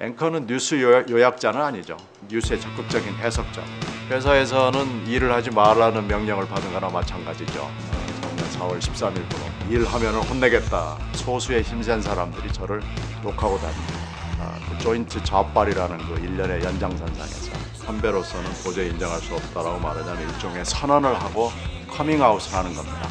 앵커는 뉴스 요약자는 아니죠. 뉴스의 적극적인 해석자. 회사에서는 일을 하지 말라는 명령을 받은 거나 마찬가지죠. 작년 4월 13일부로 일하면 혼내겠다. 소수의 힘센 사람들이 저를 욕하고 다닙니다. 그 조인트 잡발이라는 그 1년의 연장선상에서 선배로서는 도저히 인정할 수 없다라고 말하자면 일종의 선언을 하고 커밍아웃을 하는 겁니다.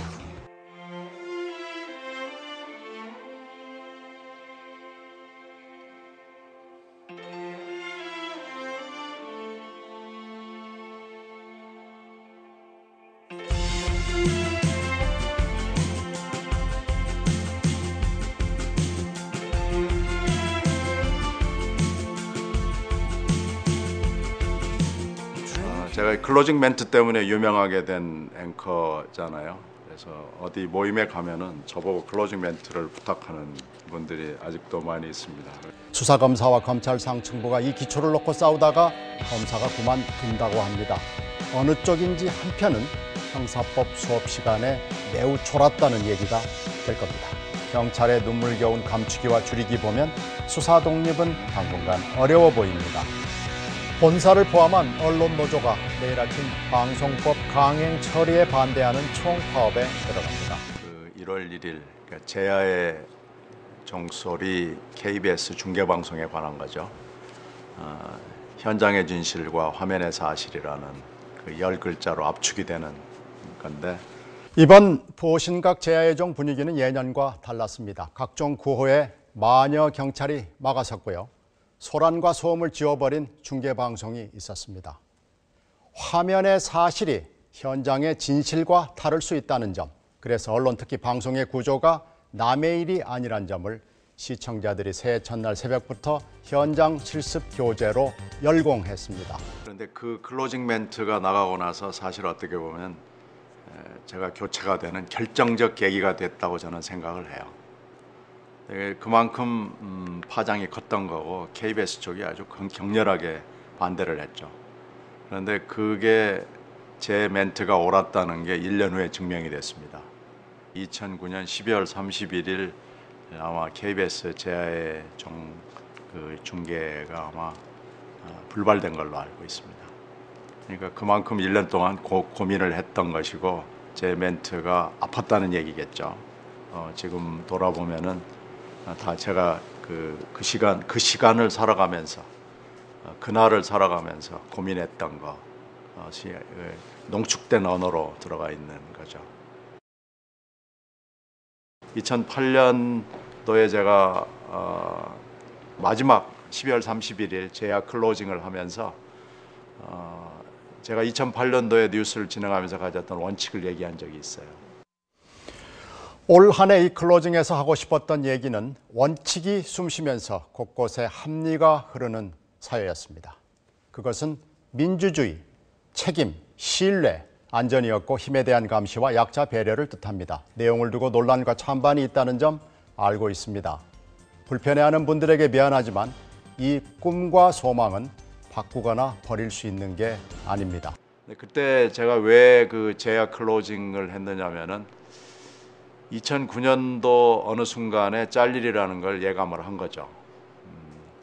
제가 클로징 멘트 때문에 유명하게 된 앵커잖아요. 그래서 어디 모임에 가면은 저보고 클로징 멘트를 부탁하는 분들이 아직도 많이 있습니다. 수사검사와 검찰 상층부가 이 기초를 놓고 싸우다가 검사가 그만둔다고 합니다. 어느 쪽인지 한편은 형사법 수업 시간에 매우 졸았다는 얘기가 될 겁니다. 경찰의 눈물겨운 감추기와 줄이기 보면 수사 독립은 당분간 어려워 보입니다. 본사를 포함한 언론 노조가 내일 아침 방송법 강행 처리에 반대하는 총파업에 들어갑니다. 1월 1일 제야의 종소리 KBS 중계방송에 관한 거죠. 현장의 진실과 화면의 사실이라는 그 10글자로 압축이 되는 건데 이번 보신각 제야의 종 분위기는 예년과 달랐습니다. 각종 구호에 마녀 경찰이 막아섰고요. 소란과 소음을 지워버린 중계방송이 있었습니다. 화면의 사실이 현장의 진실과 다를 수 있다는 점, 그래서 언론 특히 방송의 구조가 남의 일이 아니란 점을 시청자들이 새해 첫날 새벽부터 현장 실습 교재로 열공했습니다. 그런데 그 클로징 멘트가 나가고 나서 사실 어떻게 보면 제가 교체가 되는 결정적 계기가 됐다고 저는 생각을 해요. 그만큼 파장이 컸던 거고 KBS 쪽이 아주 격렬하게 반대를 했죠. 그런데 그게 제 멘트가 옳았다는 게 1년 후에 증명이 됐습니다. 2009년 12월 31일 아마 KBS 제야의 중계가 아마 불발된 걸로 알고 있습니다. 그러니까 그만큼 1년 동안 고민을 했던 것이고 제 멘트가 아팠다는 얘기겠죠. 지금 돌아보면은 다 제가 그 시간을 살아가면서 그날을 살아가면서 고민했던 것이 농축된 언어로 들어가 있는 거죠. 2008년도에 제가 마지막 12월 31일 제야 클로징을 하면서 제가 2008년도에 뉴스를 진행하면서 가졌던 원칙을 얘기한 적이 있어요. 올 한 해 이 클로징에서 하고 싶었던 얘기는 원칙이 숨쉬면서 곳곳에 합리가 흐르는 사회였습니다. 그것은 민주주의, 책임, 신뢰, 안전이었고 힘에 대한 감시와 약자 배려를 뜻합니다. 내용을 두고 논란과 찬반이 있다는 점 알고 있습니다. 불편해하는 분들에게 미안하지만 이 꿈과 소망은 바꾸거나 버릴 수 있는 게 아닙니다. 그때 제가 왜 그 제야 클로징을 했느냐면은 2009년도 어느 순간에 잘리리라는 걸 예감을 한 거죠.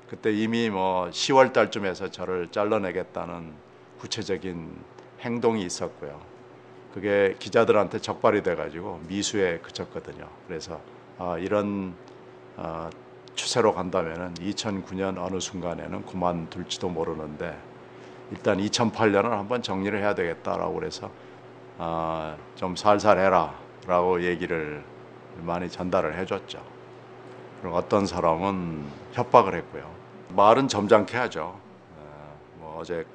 그때 이미 10월 달쯤에서 저를 잘라내겠다는 구체적인 행동이 있었고요. 그게 기자들한테 적발이 돼가지고 미수에 그쳤거든요. 그래서 이런 추세로 간다면은 2009년 어느 순간에는 그만둘지도 모르는데 일단 2008년은 한번 정리를 해야 되겠다라고 그래서 좀 살살 해라. 라고 얘기를 많이 전달을 해줬죠. 그리고 어떤 사람은 협박을 했고요. 말은 점잖게 하죠.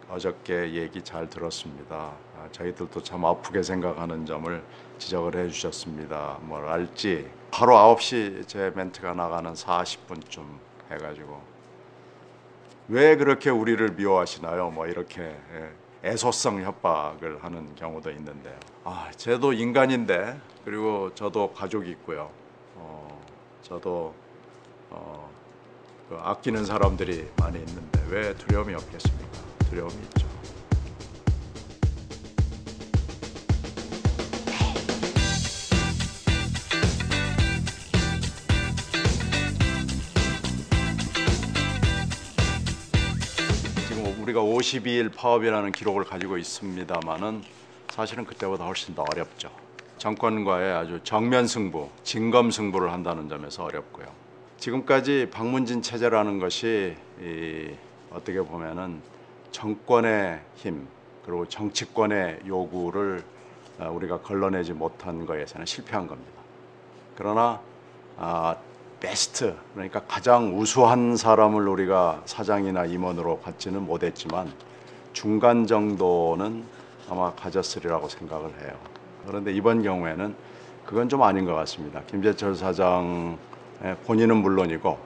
어저께 얘기 잘 들었습니다. 저희들도 참 아프게 생각하는 점을 지적을 해주셨습니다. 뭘 알지? 하루 9시 제 멘트가 나가는 40분쯤 해가지고 왜 그렇게 우리를 미워하시나요? 이렇게 애소성 협박을 하는 경우도 있는데요. 쟤도 인간인데 그리고 저도 가족이 있고요. 저도 아끼는 사람들이 많이 있는데 왜 두려움이 없겠습니까? 두려움이 있죠. 우리가 52일 파업이라는 기록을 가지고 있습니다만은 사실은 그때보다 훨씬 더 어렵죠. 정권과의 아주 정면 승부, 진검 승부를 한다는 점에서 어렵고요. 지금까지 박문진 체제라는 것이 어떻게 보면은 정권의 힘 그리고 정치권의 요구를 우리가 걸러내지 못한 것에서는 실패한 겁니다. 그러나 베스트 그러니까 가장 우수한 사람을 우리가 사장이나 임원으로 받지는 못했지만 중간 정도는 아마 가졌으리라고 생각을 해요. 그런데 이번 경우에는 그건 좀 아닌 것 같습니다. 김재철 사장 본인은 물론이고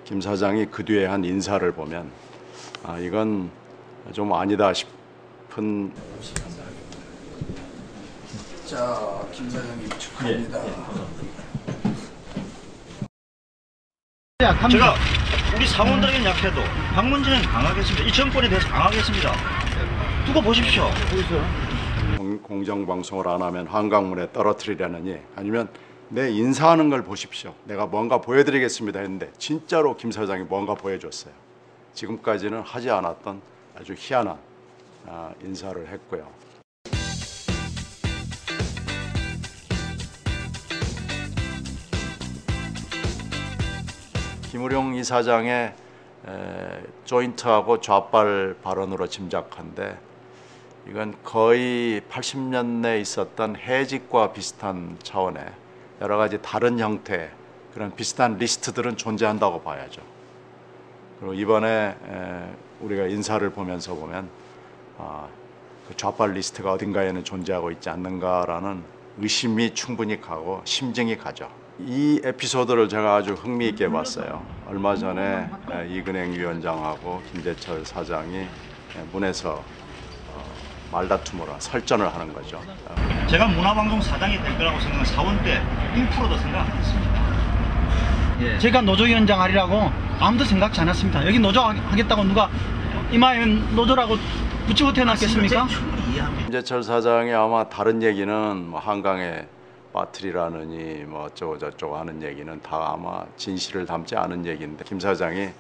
김 사장이 그 뒤에 한 인사를 보면 이건 좀 아니다 싶은. 자, 김 사장님 축하합니다. 제가 우리 상원당은 약해도 박문진은 강하겠습니다. 이 정권에 대해서 강하겠습니다. 두고 보십시오. 공정방송을 안 하면 한강문에 떨어뜨리려느니 아니면 내 인사하는 걸 보십시오. 내가 뭔가 보여드리겠습니다 했는데 진짜로 김 사장이 뭔가 보여줬어요. 지금까지는 하지 않았던 아주 희한한 인사를 했고요. 김우룡 이사장의 조인트하고 좌빨 발언으로 짐작한데 이건 거의 80년대에 있었던 해직과 비슷한 차원의 여러 가지 다른 형태 그런 비슷한 리스트들은 존재한다고 봐야죠. 그리고 이번에 우리가 인사를 보면서 보면 그 좌빨 리스트가 어딘가에는 존재하고 있지 않는가라는 의심이 충분히 가고 심증이 가죠. 이 에피소드를 제가 아주 흥미있게 봤어요. 얼마 전에 이근행 위원장하고 김재철 사장이 문에서 말다툼으로 설전을 하는 거죠. 제가 문화방송 사장이 될 거라고 생각한 사원 때 1%도 생각 안 했습니다. 제가 노조위원장 하리라고 아무도 생각지 않았습니다. 여기 노조 하겠다고 누가 이마에는 노조라고 붙이고 태어났겠습니까? 김재철 사장이 아마 다른 얘기는 뭐 한강에 빠뜨리라느니 뭐 어쩌고 저쩌고 하는 얘기는 다 아마 진실을 담지 않은 얘기인데 김 사장이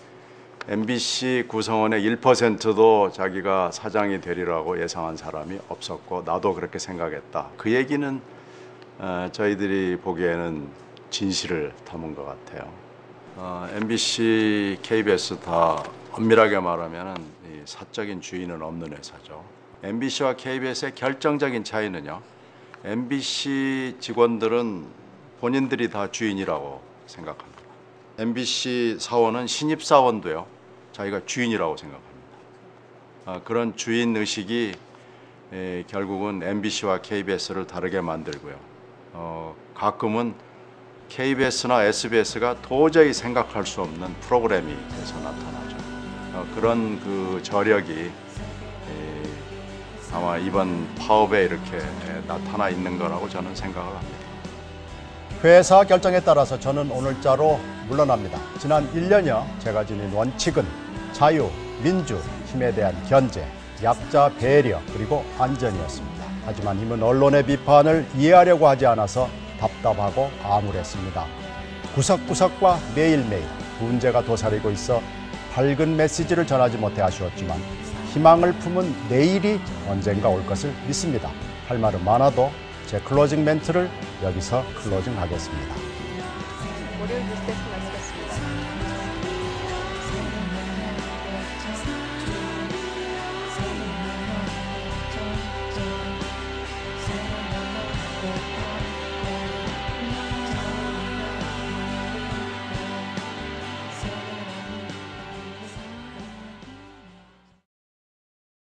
MBC 구성원의 1%도 자기가 사장이 되리라고 예상한 사람이 없었고 나도 그렇게 생각했다. 그 얘기는 저희들이 보기에는 진실을 담은 것 같아요. MBC, KBS 다 엄밀하게 말하면 이 사적인 주인은 없는 회사죠. MBC와 KBS의 결정적인 차이는요. MBC 직원들은 본인들이 다 주인이라고 생각합니다. MBC 사원은 신입 사원도요. 자기가 주인이라고 생각합니다. 그런 주인 의식이 결국은 MBC와 KBS를 다르게 만들고요. 가끔은 KBS나 SBS가 도저히 생각할 수 없는 프로그램이 돼서 나타나죠. 그런 그 저력이 아마 이번 파업에 이렇게 나타나 있는 거라고 저는 생각을 합니다. 회사 결정에 따라서 저는 오늘자로 물러납니다. 지난 1년여 제가 지닌 원칙은 자유, 민주, 힘에 대한 견제, 약자 배려, 그리고 안전이었습니다. 하지만 힘은 언론의 비판을 이해하려고 하지 않아서 답답하고 암울했습니다. 구석구석과 매일매일 문제가 도사리고 있어 밝은 메시지를 전하지 못해 아쉬웠지만 희망을 품은 내일이 언젠가 올 것을 믿습니다. 할 말은 많아도 제 클로징 멘트를 여기서 클로징하겠습니다. 월요일 뉴스데스크 마치겠습니다.